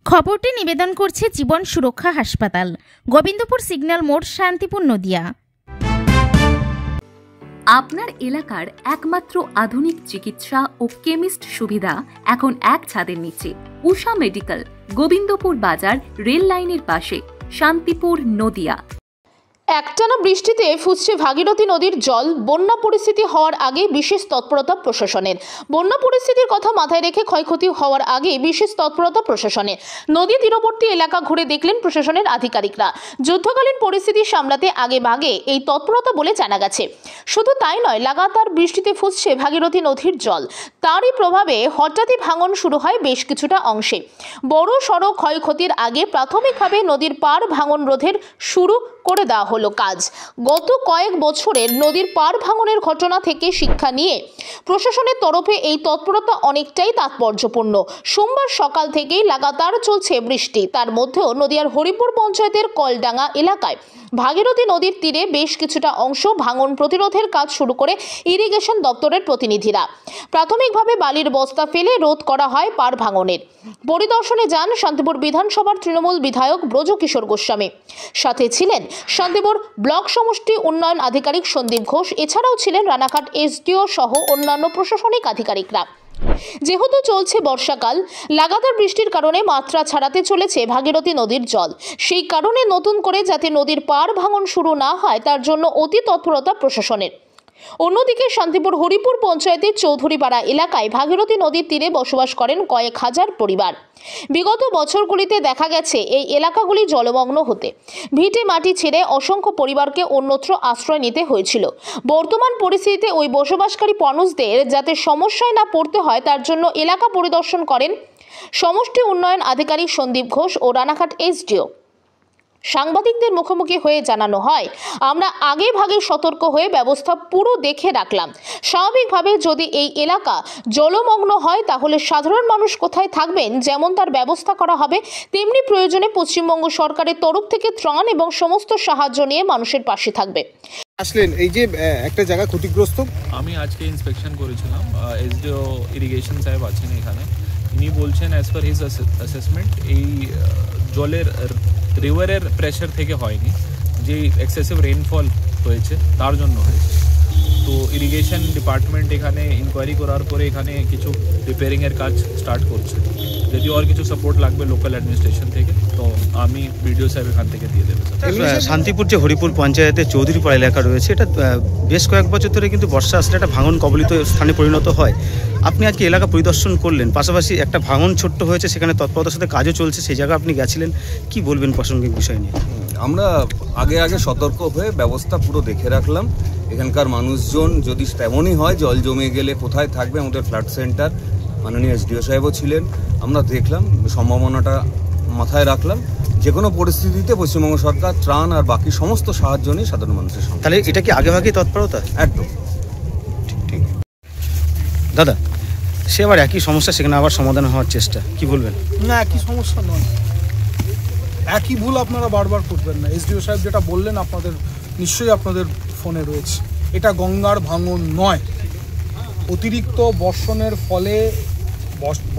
খবরটি নিবেদন করছে জীবন সুরক্ষা হাসপাতাল, গোবিন্দপুর সিগন্যাল মোড়, শান্তিপুর, নদিয়া। আপনার এলাকার একমাত্র আধুনিক চিকিৎসা ও কেমিস্ট সুবিধা এখন এক ছাদের নিচে। উষা মেডিকেল, গোবিন্দপুর বাজার, রেল লাইনের পাশে, শান্তিপুর, নদিয়া। একটানা বৃষ্টিতে ফুসছে ভাগীরথী নদীর জল। বন্যা পরিস্থিতি হওয়ার আগে বিশেষ তৎপরতা প্রশাসনের। বন্যা পরিস্থিতির কথা মাথায় রেখে ক্ষয়ক্ষতি হওয়ার আগে বিশেষ তৎপরতা প্রশাসনের। নদী তীরবর্তী এলাকা ঘুরে দেখলেন প্রশাসনের আধিকারিকরা। যুদ্ধকালীন পরিস্থিতি সামলাতে আগে ভাগে এই তৎপরতা বলে জানা গেছে। শুধু তাই নয়, লাগাতার বৃষ্টিতে ফুসছে ভাগীরথী নদীর জল। তারই প্রভাবে হঠাৎই ভাঙন শুরু হয় বেশ কিছুটা অংশে। বড় সড়ো ক্ষয়ক্ষতির আগে প্রাথমিকভাবে নদীর পার ভাঙন রোধের শুরু করে দেওয়া হলো কাজ। গত কয়েক বছরের নদীর পার ভাঙনের ঘটনা থেকে শিক্ষা নিয়ে প্রশাসনের তরফে এই তৎপরতা অনেকটাই তাৎপর্যপূর্ণ। সোমবার সকাল থেকেই লাগাতার চলছে বৃষ্টি। তার মধ্যেও নদিয়ার হরিপুর পঞ্চায়েতের কলডাঙ্গা এলাকায় ভাগীরথী নদীর তীরে বেশ কিছুটা অংশ ভাঙন প্রতিরোধের কাজ শুরু করে ইরিগেশন দপ্তরের প্রতিনিধিরা। প্রাথমিকভাবে বালির বস্তা ফেলে রোধ করা হয় পার ভাঙনের। পরিদর্শনে যান শান্তিপুর বিধানসভার তৃণমূল বিধায়ক ব্রজকিশোর গোস্বামী। সাথে ছিলেন শান্তিপুর ব্লক সমষ্টি উন্নয়ন আধিকারিক সন্দীপ ঘোষ। এছাড়াও ছিলেন রানাঘাট এসডিও সহ অন্যান্য প্রশাসনিক আধিকারিকরা। যেহেতু চলছে বর্ষাকাল, লাগাতার বৃষ্টির কারণে মাত্রা ছাড়াতে চলেছে ভাগীরথী নদীর জল। সেই কারণে নতুন করে যাতে নদীর পার ভাঙন শুরু না হয় তার জন্য অতি তৎপরতা প্রশাসনের। অন্যদিকে শান্তিপুর হরিপুর পঞ্চায়েতের চৌধুরীপাড়া এলাকায় ভাগীরথী নদীর তীরে বসবাস করেন কয়েক হাজার পরিবার। বিগত বছরগুলিতে দেখা গেছে এই এলাকাগুলি জলমগ্ন হতে ভিটে মাটি ছেড়ে অসংখ্য পরিবারকে অন্যত্র আশ্রয় নিতে হয়েছিল। বর্তমান পরিস্থিতিতে ওই বসবাসকারী মানুষদের যাতে সমস্যায় না পড়তে হয় তার জন্য এলাকা পরিদর্শন করেন সমষ্টি উন্নয়ন আধিকারিক সন্দীপ ঘোষ ও রানাঘাট এসডিও। সাংবাদিকদের মুখোমুখি হয়ে জানানো হয়, আমরা আগে ভাগে সতর্ক হয়ে ব্যবস্থা পুরো দেখে রাখলাম। স্বাভাবিকভাবে যদি এই এলাকা জলমগ্ন হয় তাহলে সাধারণ মানুষ কোথায় থাকবেন, যেমন তার ব্যবস্থা করা হবে, তেমনি প্রয়োজনে পশ্চিমবঙ্গ সরকারের তরফ থেকে ত্রাণ এবং সমস্ত সাহায্য নিয়ে মানুষের পাশে থাকবে। আসলেন এই যে একটা জায়গা ক্ষতিগ্রস্ত, আমি আজকে ইন্সপেকশন করেছিলাম। এসডিও ইরিগেশন সাহেব আছেন এখানে। ইনি বলছেন অ্যাজ পার হিজ অ্যাসেসমেন্ট এই জলের রিভারের প্রেশার থেকে হয়নি, যে এক্সেসিভ রেইনফল হয়েছে তার জন্য হয়েছে। তো ইরিগেশন ডিপার্টমেন্ট এখানে ইনকোয়ারি করার পরে এখানে কিছু রিপেয়ারিংয়ের কাজ স্টার্ট করছে। যদি আর কিছু সাপোর্ট লাগবে লোকাল অ্যাডমিনিস্ট্রেশন থেকে তো আমি বিডিও সাহেব এখান থেকে দিয়ে দেবো। শান্তিপুর যে হরিপুর পঞ্চায়েতের চৌধুরীপাড়া এলাকা রয়েছে, এটা বেশ কয়েক বছর ধরে কিন্তু বর্ষা আসলে একটা ভাঙন কবলিত স্থানে পরিণত হয়। আপনি আজকে এলাকা পরিদর্শন করলেন, পাশাপাশি একটা ভাঙন ছোট্ট হয়েছে, সেখানে তৎপরতার সাথে কাজও চলছে, সেই জায়গায় আপনি গেছিলেন। কি বলবেন প্রাসঙ্গিক বিষয় নিয়ে? আমরা আগে সতর্ক হয়ে ব্যবস্থা পুরো দেখে রাখলাম। এখানকার মানুষজন যদি তেমনই হয় জল জমে গেলে কোথায় থাকবে, আমাদের ফ্লাড সেন্টার মাননীয় এসডিও সাহেবও ছিলেন, আমরা দেখলাম, সম্ভাবনাটা মাথায় রাখলাম। যে কোনো পরিস্থিতিতে পশ্চিমবঙ্গ সরকার ত্রাণ আর বাকি সমস্ত সাহায্য নিয়ে সাধারণ মানুষের সঙ্গে। তাহলে এটা কি আগেভাগেই তৎপরতা? একদম ঠিক। দাদা, সে আবার একই সমস্যা, সেখানে আবার সমাধান হওয়ার চেষ্টা, কি বলবেন? না, একই সমস্যা নয়, একই ভুল আপনারা বারবার করবেন না। এসডিও সাহেব যেটা বললেন আপনাদের নিশ্চয়ই আপনাদের ফোনে রয়েছে, এটা গঙ্গার ভাঙন নয়। অতিরিক্ত বর্ষণের ফলে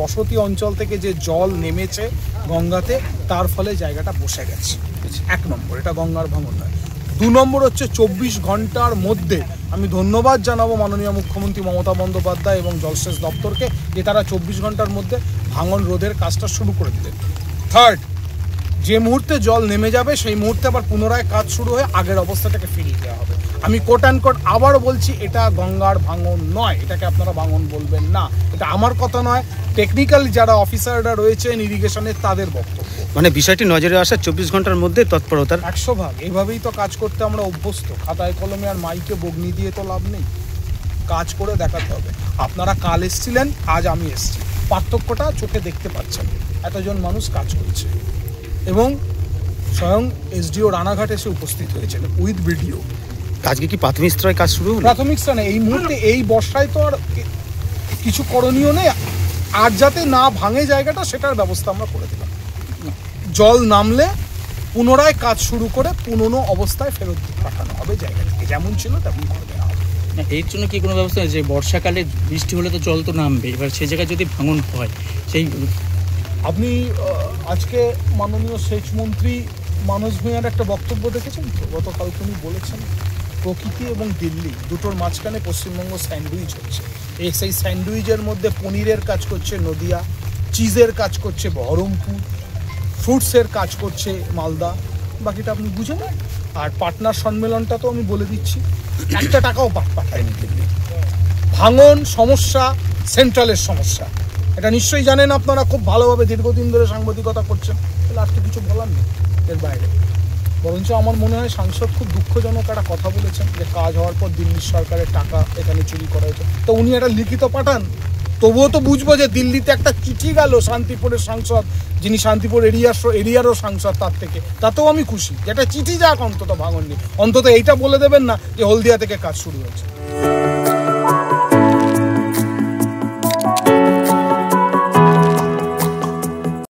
বসতি অঞ্চল থেকে যে জল নেমেছে গঙ্গাতে, তার ফলে জায়গাটা বসে গেছে। 1 নম্বর, এটা গঙ্গার ভাঙন নয়। 2 নম্বর হচ্ছে 24 ঘন্টার মধ্যে আমি ধন্যবাদ জানাবো মাননীয় মুখ্যমন্ত্রী মমতা বন্দ্যোপাধ্যায় এবং জলসেচ দপ্তরকে, যে তারা 24 ঘন্টার মধ্যে ভাঙন রোধের কাজটা শুরু করে দিলেন। 3rd, যে মুহূর্তে জল নেমে যাবে সেই মুহূর্তে আবার পুনরায় কাজ শুরু হয়ে আগের অবস্থাটাকে ফিরিয়ে দেওয়া হবে। আমি কোট অ্যান্ড কোট আবারও বলছি, এটা গঙ্গার ভাঙন নয়, এটাকে আপনারা ভাঙন বলবেন না। এটা আমার কথা নয়, টেকনিক্যাল যারা অফিসাররা রয়েছেন ইরিগেশনের তাদের বক্তব্য। মানে বিষয়টি নজরে আসা 24 ঘন্টার মধ্যে তৎপরতার 100 ভাগ। এইভাবেই তো কাজ করতে আমরা অভ্যস্ত। খাতায় কলমে আর মাইকে বগনি দিয়ে তো লাভ নেই, কাজ করে দেখাতে হবে। আপনারা কাল এসছিলেন, আজ আমি এসছি, পার্থক্যটা চোখে দেখতে পাচ্ছেন। এতজন মানুষ কাজ করছে এবং স্বয়ং এসডিও রানাঘাট এসে উপস্থিত হয়েছেন উইথ ভিডিও। আজকে কি প্রাথমিক স্তরে কাজ শুরু হলো? প্রাথমিক স্থানে এই মুহূর্তে এই বর্ষায় তো আর কিছু করণীয় নেই, আর যাতে না ভাঙে জায়গাটা সেটার ব্যবস্থা আমরা করে দিলাম। জল নামলে পুনরায় কাজ শুরু করে পুরনো অবস্থায় ফেরত পাঠানো হবে জায়গাটিকে, যেমন ছিল তেমন করে দেওয়া হবে। এর জন্য কি কোনো ব্যবস্থা আছে? বর্ষাকালে বৃষ্টি হলে তো জল তো নামবে, এবার সেই জায়গায় যদি ভাঙন হয় সেই আপনি আজকে মাননীয় সেচ মন্ত্রী মানস ভূঁইয়ার একটা বক্তব্য দেখেছেন তো, গতকাল তিনি বলেছেন প্রকৃতি এবং দিল্লি দুটোর মাঝখানে পশ্চিমবঙ্গ স্যান্ডউইচ হচ্ছে। সেই স্যান্ডউইচের মধ্যে পনিরের কাজ করছে নদিয়া, চিজের কাজ করছে বহরমপুর, ফ্রুটসের কাজ করছে মালদা, বাকিটা আপনি বুঝে নেন। আর পাটনার সম্মেলনটা তো আমি বলে দিচ্ছি, 1 টাকাও পাঠায়নি দিল্লি। ভাঙন সমস্যা সেন্ট্রালের সমস্যা, এটা নিশ্চয়ই জানেন আপনারা খুব ভালোভাবে, দীর্ঘদিন ধরে সাংবাদিকতা করছেন, তাহলে আজকে কিছু বলার নেই এর বাইরে। বরঞ্চ আমার মনে হয় সাংসদ খুব দুঃখজনক একটা কথা বলেছেন যে কাজ হওয়ার পর দিল্লির সরকারের টাকা এখানে চুরি করা হয়েছে। তো উনি একটা লিখিত পাঠান, তবুও তো বুঝবো যে দিল্লিতে একটা চিঠি গেল শান্তিপুরের সাংসদ, যিনি শান্তিপুর এরিয়ারও সাংসদ, তার থেকে, তাতেও আমি খুশি। যেটা চিঠি যাক অন্তত ভাঙন নিয়ে, অন্তত এইটা বলে দেবেন না যে হলদিয়া থেকে কাজ শুরু হয়েছে।